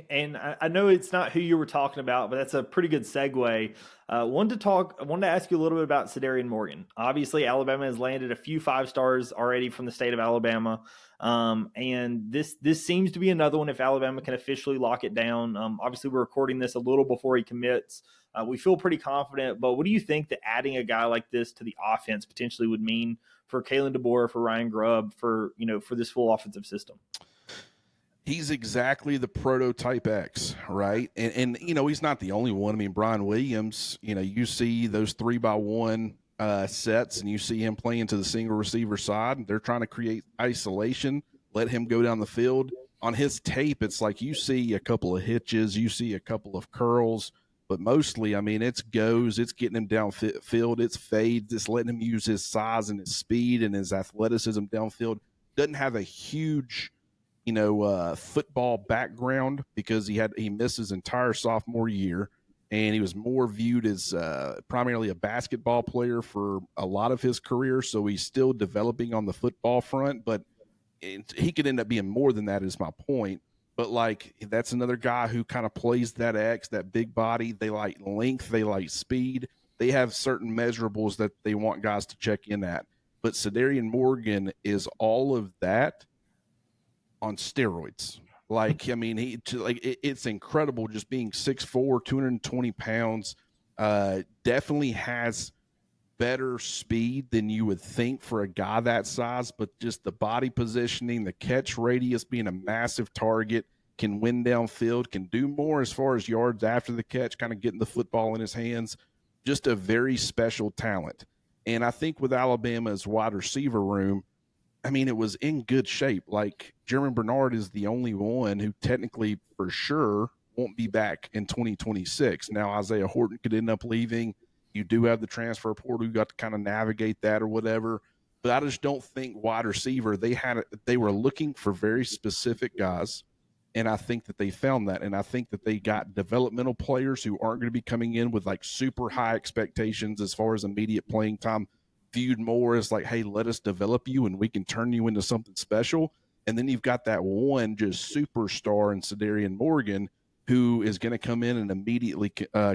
And I know it's not who you were talking about, but that's a pretty good segue. I wanted to ask you a little bit about Cederian Morgan. Obviously, Alabama has landed a few 5 stars already from the state of Alabama, and this seems to be another one if Alabama can officially lock it down. Obviously, we're recording this a little before he commits. We feel pretty confident, but what do you think that adding a guy like this to the offense potentially would mean for Kalen DeBoer, for Ryan Grubb, for this full offensive system? He's exactly the prototype X, right? And he's not the only one. I mean, Brian Williams, you see those 3-by-1 sets, and you see him playing to the single receiver side. They're trying to create isolation, let him go down the field. On his tape, it's like you see a couple of hitches, you see a couple of curls, but mostly, I mean, it's goes, it's getting him downfield, it's fades, it's letting him use his size and his speed and his athleticism downfield. Doesn't have a huge football background because he missed his entire sophomore year, and he was more viewed as primarily a basketball player for a lot of his career. So he's still developing on the football front, but he could end up being more than that, is my point. But like, that's another guy who kind of plays that X, that big body. They like length, they like speed. They have certain measurables that they want guys to check in at. But Cederian Morgan is all of that on steroids. Like, I mean, it's incredible just being 6'4", 220 pounds. Definitely has better speed than you would think for a guy that size, but just the body positioning, the catch radius, being a massive target, can win downfield, can do more as far as yards after the catch, kind of getting the football in his hands. Just a very special talent. And I think with Alabama's wide receiver room, I mean, it was in good shape. Like, Jeremy Bernard is the only one who technically for sure won't be back in 2026. Now, Isaiah Horton could end up leaving. You do have the transfer portal. You got to kind of navigate that or whatever. But I just don't think wide receiver, they were looking for very specific guys. And I think that they found that. And I think that they got developmental players who aren't going to be coming in with like super high expectations as far as immediate playing time, viewed more as like, hey, let us develop you and we can turn you into something special. And then you've got that one just superstar in Cederian Morgan who is going to come in and immediately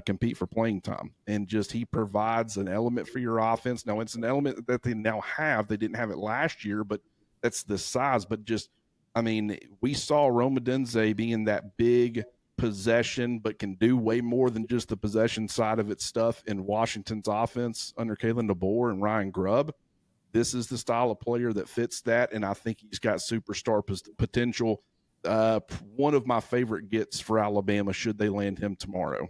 compete for playing time. And just he provides an element for your offense. Now, it's an element that they now have. They didn't have it last year, but that's the size. But just, I mean, we saw Roma Denze being that big possession, but can do way more than just the possession side of its stuff in Washington's offense under Kalen DeBoer and Ryan Grubb. This is the style of player that fits that, and I think he's got superstar potential. One of my favorite gets for Alabama should they land him tomorrow.